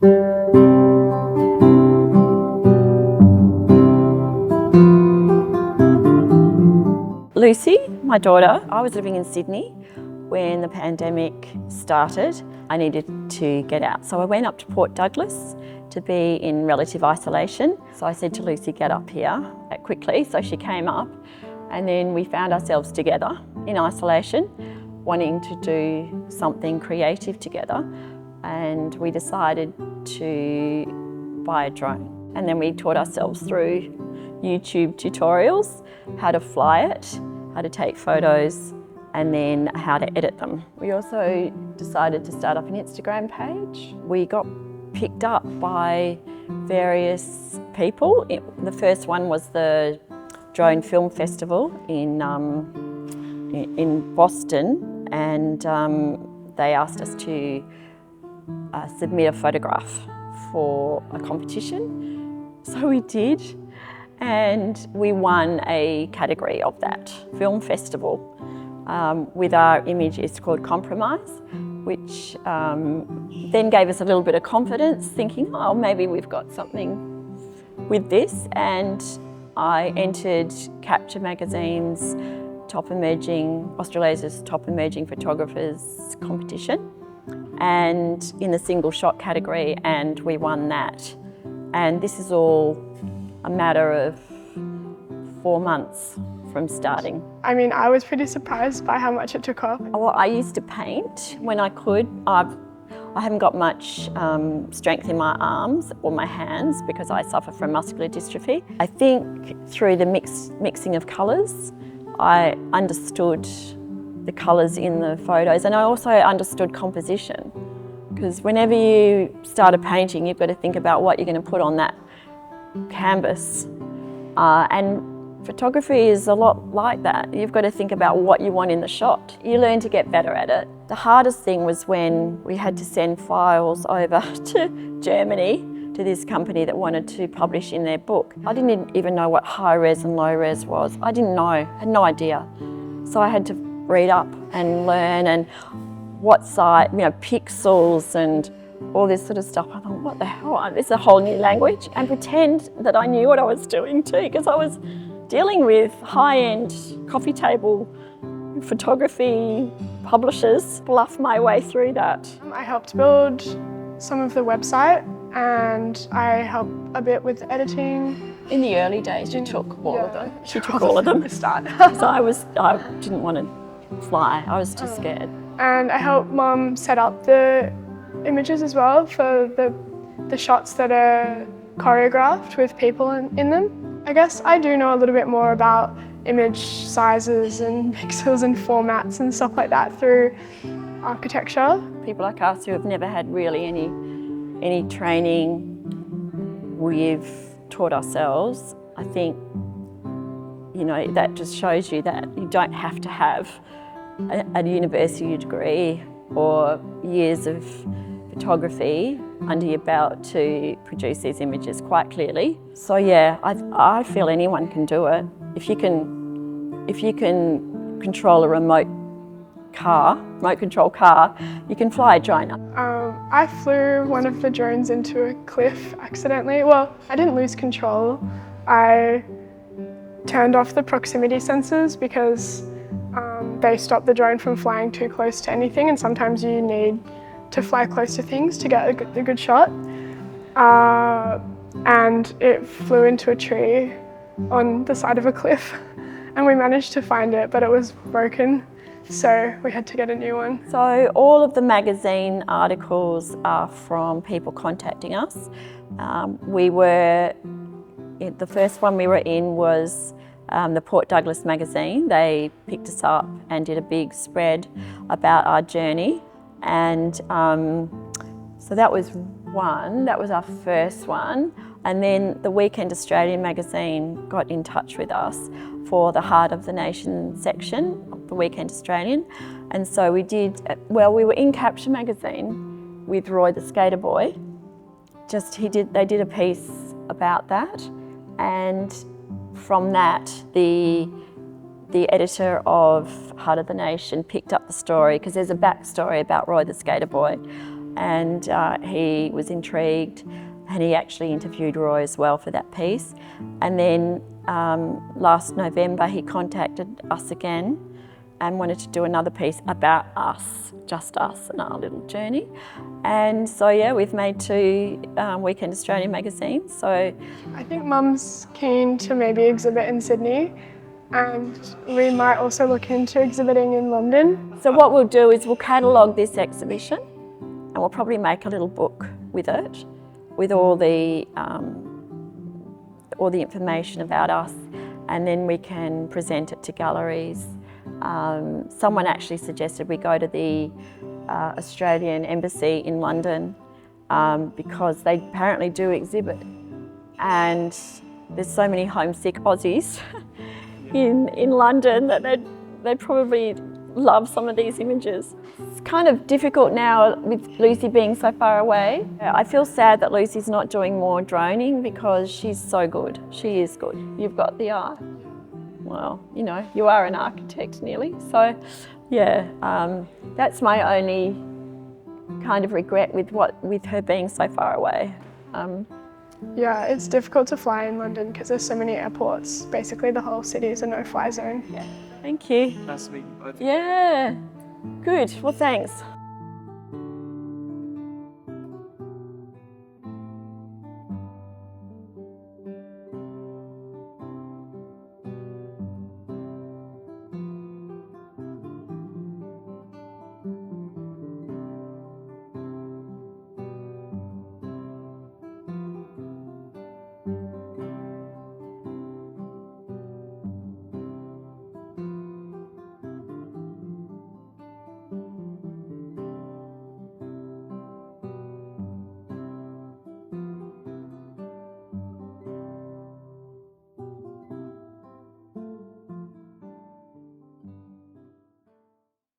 Lucy, my daughter, I was living in Sydney when the pandemic started. I needed to get out, so I went up to Port Douglas to be in relative isolation. So I said to Lucy, get up here quickly. So she came up, and then we found ourselves together in isolation, wanting to do something creative together. And we decided to buy a drone. And then we taught ourselves through YouTube tutorials how to fly it, how to take photos, and then how to edit them. We also decided to start up an Instagram page. We got picked up by various people. The first one was the Drone Film Festival in Boston, and they asked us to submit a photograph for a competition. So we did, and we won a category of that film festival with our image. It's called Compromise, which then gave us a little bit of confidence, thinking, oh, maybe we've got something with this. And I entered Capture Magazine's Australia's Top Emerging Photographers competition, and in the single shot category, and we won that. And this is all a matter of 4 months from starting. I mean, I was pretty surprised by how much it took off. Well, I used to paint when I could. I haven't got much strength in my arms or my hands because I suffer from muscular dystrophy. I think through the mixing of colours, I understood the colours in the photos, and I also understood composition, because whenever you start a painting, you've got to think about what you're going to put on that canvas. And photography is a lot like that. You've got to think about what you want in the shot. You learn to get better at it. The hardest thing was when we had to send files over to Germany to this company that wanted to publish in their book. I didn't even know what high res and low res was. I didn't know, I had no idea. So I had to read up and learn, and what size, pixels and all this sort of stuff. I thought, what the hell? This is a whole new language, and pretend that I knew what I was doing too, because I was dealing with high-end coffee table photography publishers. Bluff my way through that. I helped build some of the website, and I helped a bit with editing. In the early days, you took all of them. She took all of them. To start. So I didn't want to fly. I was too scared. And I helped Mum set up the images as well for the shots that are choreographed with people in them. I guess I do know a little bit more about image sizes and pixels and formats and stuff like that through architecture. People like us who have never had really any training, we've taught ourselves. I think, that just shows you that you don't have to have a university degree or years of photography under your belt to produce these images quite clearly. So yeah, I feel anyone can do it. If you can control a remote control car, you can fly a drone. I flew one of the drones into a cliff accidentally. Well, I didn't lose control. I turned off the proximity sensors because they stop the drone from flying too close to anything, and sometimes you need to fly close to things to get a good shot. And it flew into a tree on the side of a cliff, and we managed to find it, but it was broken, so we had to get a new one. So all of the magazine articles are from people contacting us. The first one we were in was the Port Douglas magazine. They picked us up and did a big spread about our journey. And so that was one, that was our first one. And then the Weekend Australian magazine got in touch with us for the Heart of the Nation section of the Weekend Australian. And so we were in Capture magazine with Roy the Skater Boy. They did a piece about that. And from that, the editor of Heart of the Nation picked up the story, because there's a backstory about Roy the Skater Boy, and he was intrigued, and he actually interviewed Roy as well for that piece. And then last November he contacted us again and wanted to do another piece about us, just us and our little journey. And so yeah, we've made 2 Weekend Australian magazines. So I think Mum's keen to maybe exhibit in Sydney, and we might also look into exhibiting in London. So what we'll do is we'll catalogue this exhibition, and we'll probably make a little book with it, with all the information about us, and then we can present it to galleries. Someone actually suggested we go to the Australian Embassy in London because they apparently do exhibit, and there's so many homesick Aussies in London that they'd probably love some of these images. It's kind of difficult now with Lucy being so far away. I feel sad that Lucy's not doing more droning because she's so good. She is good. You've got the eye. Well, you know, you are an architect nearly. So yeah, that's my only kind of regret with her being so far away. Yeah, it's difficult to fly in London because there's so many airports. Basically the whole city is a no-fly zone. Yeah. Thank you. Nice to meet you both. Yeah, good. Well, thanks.